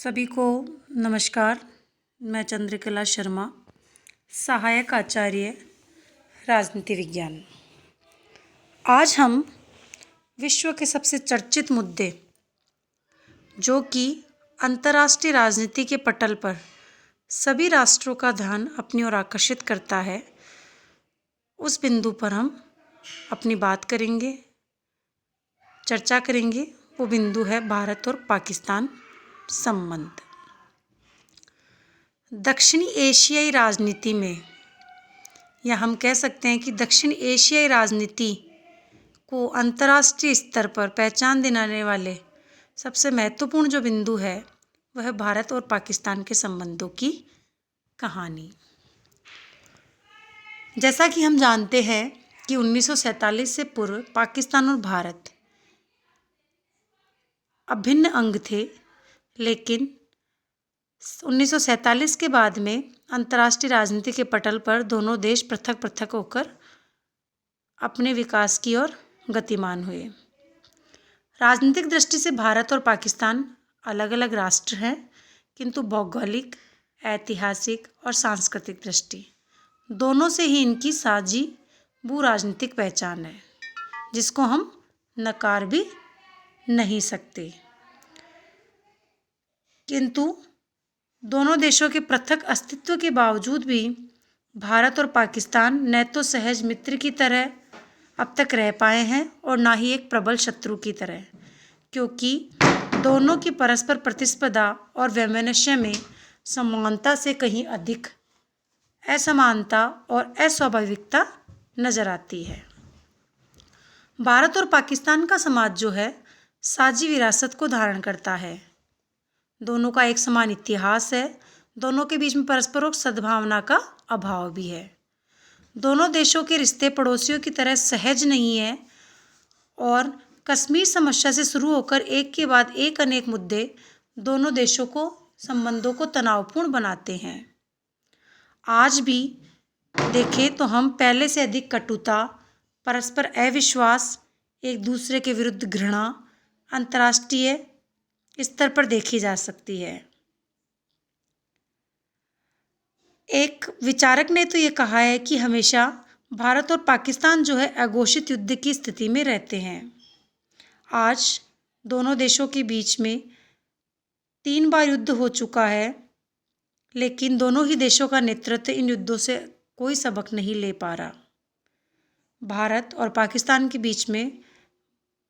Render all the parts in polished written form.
सभी को नमस्कार। मैं चंद्रकला शर्मा, सहायक आचार्य राजनीति विज्ञान। आज हम विश्व के सबसे चर्चित मुद्दे, जो कि अंतर्राष्ट्रीय राजनीति के पटल पर सभी राष्ट्रों का ध्यान अपनी ओर आकर्षित करता है, उस बिंदु पर हम अपनी बात करेंगे, चर्चा करेंगे। वो बिंदु है भारत और पाकिस्तान संबंध। दक्षिणी एशियाई राजनीति में, या हम कह सकते हैं कि दक्षिण एशियाई राजनीति को अंतर्राष्ट्रीय स्तर पर पहचान दिलाने वाले सबसे महत्वपूर्ण जो बिंदु है वह भारत और पाकिस्तान के संबंधों की कहानी। जैसा कि हम जानते हैं कि 1947 से पूर्व पाकिस्तान और भारत अभिन्न अंग थे, लेकिन 1947 के बाद में अंतर्राष्ट्रीय राजनीति के पटल पर दोनों देश पृथक पृथक होकर अपने विकास की ओर गतिमान हुए। राजनीतिक दृष्टि से भारत और पाकिस्तान अलग अलग राष्ट्र हैं, किंतु भौगोलिक, ऐतिहासिक और सांस्कृतिक दृष्टि दोनों से ही इनकी साझी भू राजनीतिक पहचान है, जिसको हम नकार भी नहीं सकते। किंतु दोनों देशों के पृथक अस्तित्व के बावजूद भी भारत और पाकिस्तान न तो सहज मित्र की तरह अब तक रह पाए हैं और ना ही एक प्रबल शत्रु की तरह, क्योंकि दोनों की परस्पर प्रतिस्पर्धा और वैमनस्य में समानता से कहीं अधिक असमानता और अस्वाभाविकता नजर आती है। भारत और पाकिस्तान का समाज जो है साझी विरासत को धारण करता है। दोनों का एक समान इतिहास है। दोनों के बीच में परस्पर और सद्भावना का अभाव भी है। दोनों देशों के रिश्ते पड़ोसियों की तरह सहज नहीं है और कश्मीर समस्या से शुरू होकर एक के बाद एक अनेक मुद्दे दोनों देशों को संबंधों को तनावपूर्ण बनाते हैं। आज भी देखें तो हम पहले से अधिक कटुता, परस्पर अविश्वास, एक दूसरे के विरुद्ध घृणा अंतर्राष्ट्रीय स्तर पर देखी जा सकती है। एक विचारक ने तो ये कहा है कि हमेशा भारत और पाकिस्तान जो है अघोषित युद्ध की स्थिति में रहते हैं। आज दोनों देशों के बीच में 3 बार युद्ध हो चुका है, लेकिन दोनों ही देशों का नेतृत्व इन युद्धों से कोई सबक नहीं ले पा रहा। भारत और पाकिस्तान के बीच में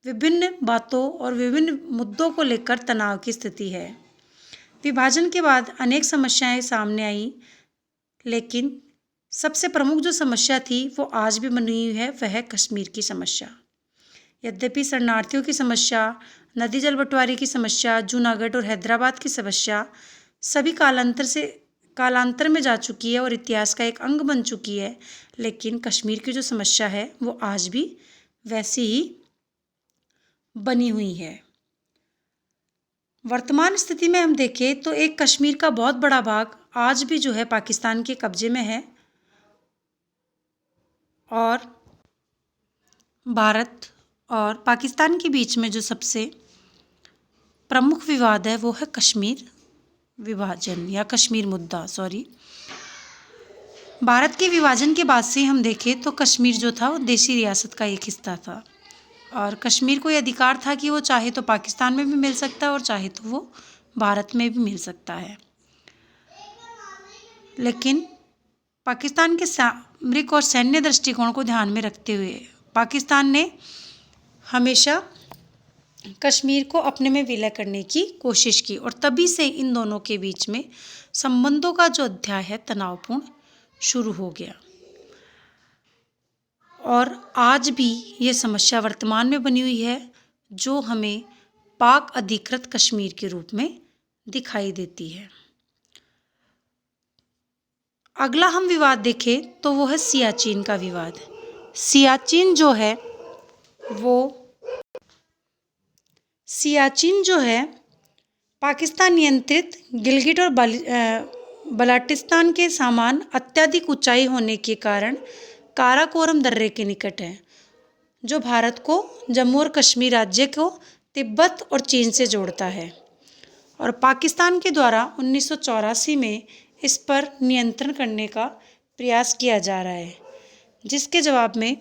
विभिन्न बातों और विभिन्न मुद्दों को लेकर तनाव की स्थिति है। विभाजन के बाद अनेक समस्याएं सामने आई, लेकिन सबसे प्रमुख जो समस्या थी वो आज भी बनी हुई है, वह है कश्मीर की समस्या। यद्यपि शरणार्थियों की समस्या, नदी जल बंटवारे की समस्या, जूनागढ़ और हैदराबाद की समस्या सभी कालांतर में जा चुकी है और इतिहास का एक अंग बन चुकी है, लेकिन कश्मीर की जो समस्या है वो आज भी वैसी ही बनी हुई है। वर्तमान स्थिति में हम देखें तो एक कश्मीर का बहुत बड़ा भाग आज भी जो है पाकिस्तान के कब्जे में है और भारत और पाकिस्तान के बीच में जो सबसे प्रमुख विवाद है वो है कश्मीर विभाजन या कश्मीर मुद्दा। भारत के विभाजन के बाद से हम देखें तो कश्मीर जो था वो देशी रियासत का एक हिस्सा था और कश्मीर को ये अधिकार था कि वो चाहे तो पाकिस्तान में भी मिल सकता है और चाहे तो वो भारत में भी मिल सकता है। लेकिन पाकिस्तान के सामरिक और सैन्य दृष्टिकोण को ध्यान में रखते हुए पाकिस्तान ने हमेशा कश्मीर को अपने में विलय करने की कोशिश की और तभी से इन दोनों के बीच में संबंधों का जो अध्याय है तनावपूर्ण शुरू हो गया और आज भी ये समस्या वर्तमान में बनी हुई है, जो हमें पाक अधिकृत कश्मीर के रूप में दिखाई देती है। अगला हम विवाद देखें तो वो है सियाचिन का विवाद। सियाचिन जो है पाकिस्तान नियंत्रित गिलगिट और बल्टिस्तान के समान अत्यधिक ऊंचाई होने के कारण काराकोरम दर्रे के निकट है, जो भारत को जम्मू और कश्मीर राज्य को तिब्बत और चीन से जोड़ता है और पाकिस्तान के द्वारा 1984 में इस पर नियंत्रण करने का प्रयास किया जा रहा है, जिसके जवाब में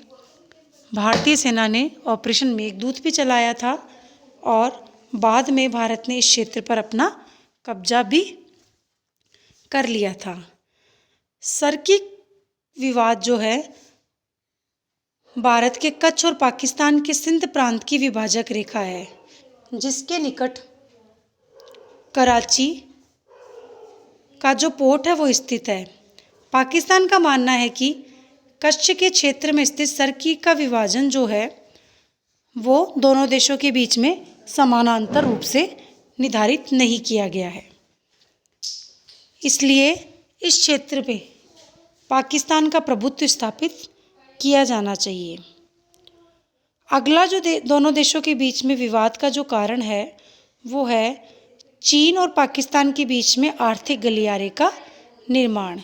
भारतीय सेना ने ऑपरेशन मेघदूत भी चलाया था और बाद में भारत ने इस क्षेत्र पर अपना कब्जा भी कर लिया था। सर्की विवाद जो है भारत के कच्छ और पाकिस्तान के सिंध प्रांत की विभाजक रेखा है, जिसके निकट कराची का जो पोर्ट है वो स्थित है। पाकिस्तान का मानना है कि कच्छ के क्षेत्र में स्थित सर्की का विभाजन जो है वो दोनों देशों के बीच में समानांतर रूप से निर्धारित नहीं किया गया है, इसलिए इस क्षेत्र पे पाकिस्तान का प्रभुत्व स्थापित किया जाना चाहिए। अगला जो दोनों देशों के बीच में विवाद का जो कारण है वो है चीन और पाकिस्तान के बीच में आर्थिक गलियारे का निर्माण।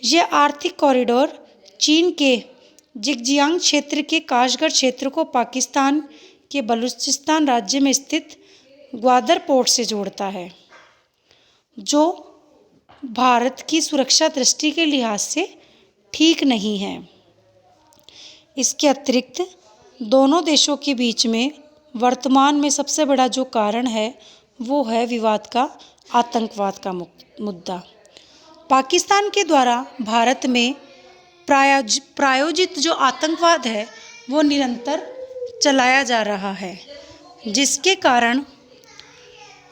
यह आर्थिक कॉरिडोर चीन के जिगजियांग क्षेत्र के काशगर क्षेत्र को पाकिस्तान के बलूचिस्तान राज्य में स्थित ग्वादर पोर्ट से जोड़ता है, जो भारत की सुरक्षा दृष्टि के लिहाज से ठीक नहीं है। इसके अतिरिक्त दोनों देशों के बीच में वर्तमान में सबसे बड़ा जो कारण है वो है विवाद का आतंकवाद का मुद्दा। पाकिस्तान के द्वारा भारत में प्रायोजित जो आतंकवाद है वो निरंतर चलाया जा रहा है, जिसके कारण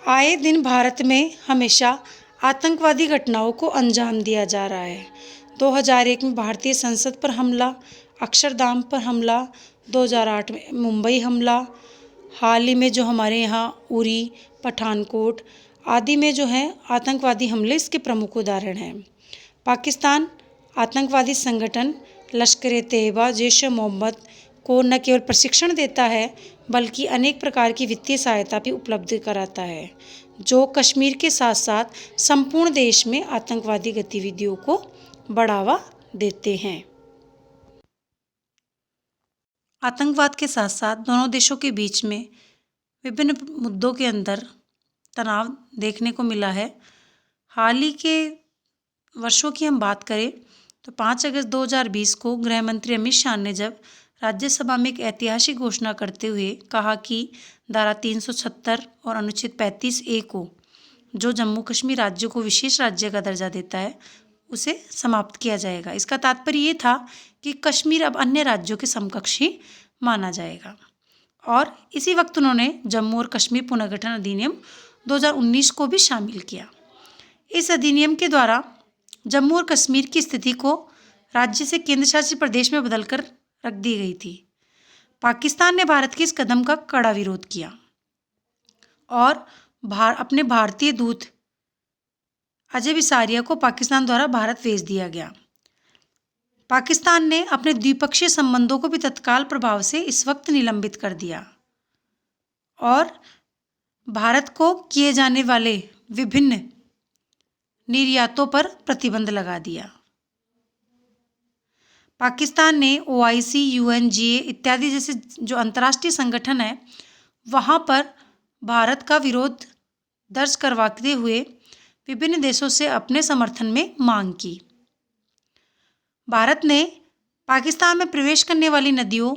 आए दिन भारत में हमेशा आतंकवादी घटनाओं को अंजाम दिया जा रहा है। 2001 में भारतीय संसद पर हमला, अक्षरधाम पर हमला, 2008 में मुंबई हमला, हाल ही में जो हमारे यहाँ उरी, पठानकोट आदि में जो है आतंकवादी हमले इसके प्रमुख उदाहरण हैं। पाकिस्तान आतंकवादी संगठन लश्कर-ए-तैयबा, जैश-ए-मोहम्मद को न केवल प्रशिक्षण देता है बल्कि अनेक प्रकार की वित्तीय सहायता भी उपलब्ध कराता है, जो कश्मीर के साथ साथ संपूर्ण देश में आतंकवादी गतिविधियों को बढ़ावा देते हैं। आतंकवाद के साथ साथ दोनों देशों के बीच में विभिन्न मुद्दों के अंदर तनाव देखने को मिला है। हाल ही के वर्षों की हम बात करें तो 5 अगस्त 2020 को गृह मंत्री अमित शाह ने जब राज्यसभा में एक ऐतिहासिक घोषणा करते हुए कहा कि धारा 376 और अनुच्छेद 35A को, जो जम्मू कश्मीर राज्य को विशेष राज्य का दर्जा देता है, उसे समाप्त किया जाएगा। इसका तात्पर्य ये था कि कश्मीर अब अन्य राज्यों के समकक्ष ही माना जाएगा। और इसी वक्त उन्होंने जम्मू और कश्मीर पुनर्गठन अधिनियम 2019 को भी शामिल किया। इस अधिनियम के द्वारा जम्मू और कश्मीर की स्थिति को राज्य से केंद्र शासित प्रदेश में बदलकर रख दी गई थी। पाकिस्तान ने भारत के इस कदम का कड़ा विरोध किया और अपने भारतीय दूत अजय बिसारिया को पाकिस्तान द्वारा भारत भेज दिया गया। पाकिस्तान ने अपने द्विपक्षीय संबंधों को भी तत्काल प्रभाव से इस वक्त निलंबित कर दिया और भारत को किए जाने वाले विभिन्न निर्यातों पर प्रतिबंध लगा दिया। पाकिस्तान ने OIC, UNGA इत्यादि जैसे जो अंतर्राष्ट्रीय संगठन है वहाँ पर भारत का विरोध दर्ज करवाते हुए विभिन्न देशों से अपने समर्थन में मांग की। भारत ने पाकिस्तान में प्रवेश करने वाली नदियों,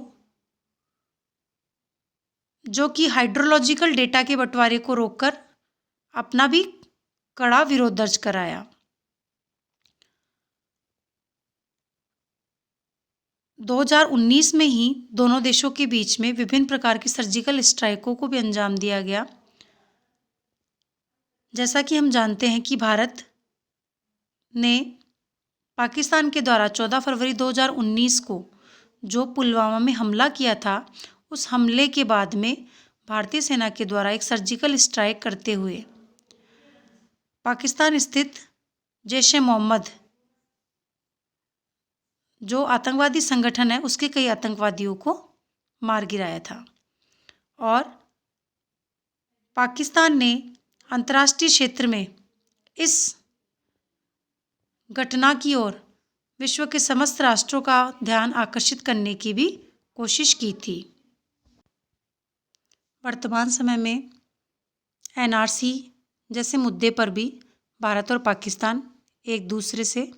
जो कि हाइड्रोलॉजिकल डेटा के बंटवारे को रोककर अपना भी कड़ा विरोध दर्ज कराया। 2019 में ही दोनों देशों के बीच में विभिन्न प्रकार की सर्जिकल स्ट्राइकों को भी अंजाम दिया गया। जैसा कि हम जानते हैं कि भारत ने पाकिस्तान के द्वारा 14 फरवरी 2019 को जो पुलवामा में हमला किया था, उस हमले के बाद में भारतीय सेना के द्वारा एक सर्जिकल स्ट्राइक करते हुए पाकिस्तान स्थित जैश-ए-मोहम्मद जो आतंकवादी संगठन है उसके कई आतंकवादियों को मार गिराया था। और पाकिस्तान ने अंतर्राष्ट्रीय क्षेत्र में इस घटना की ओर विश्व के समस्त राष्ट्रों का ध्यान आकर्षित करने की भी कोशिश की थी। वर्तमान समय में NRC जैसे मुद्दे पर भी भारत और पाकिस्तान एक दूसरे से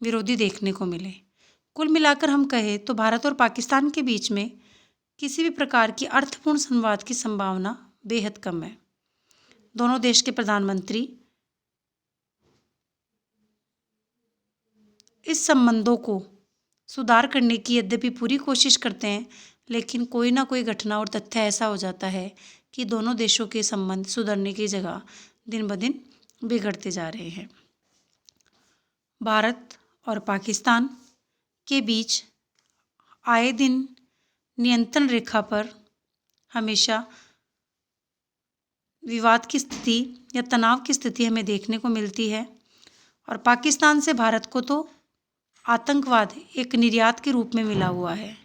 विरोधी देखने को मिले। कुल मिलाकर हम कहें तो भारत और पाकिस्तान के बीच में किसी भी प्रकार की अर्थपूर्ण संवाद की संभावना बेहद कम है। दोनों देश के प्रधानमंत्री इस संबंधों को सुधार करने की यद्यपि पूरी कोशिश करते हैं, लेकिन कोई ना कोई घटना और तथ्य ऐसा हो जाता है कि दोनों देशों के संबंध सुधरने की जगह दिन ब दिन बिगड़ते जा रहे हैं। भारत और पाकिस्तान के बीच आए दिन नियंत्रण रेखा पर हमेशा विवाद की स्थिति या तनाव की स्थिति हमें देखने को मिलती है और पाकिस्तान से भारत को तो आतंकवाद एक निर्यात के रूप में मिला हुआ है।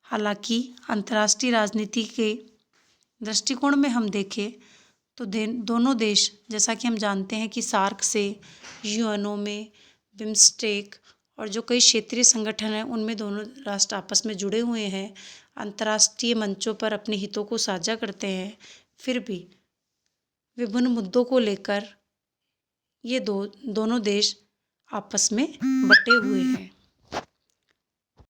हालांकि अंतर्राष्ट्रीय राजनीति के दृष्टिकोण में हम देखें तो दोनों देश, जैसा कि हम जानते हैं कि सार्क से, यूएनओ में, बिम्स्टेक और जो कई क्षेत्रीय संगठन हैं उनमें दोनों राष्ट्र आपस में जुड़े हुए हैं, अंतर्राष्ट्रीय मंचों पर अपने हितों को साझा करते हैं। फिर भी विभिन्न मुद्दों को लेकर ये दोनों देश आपस में बटे हुए हैं।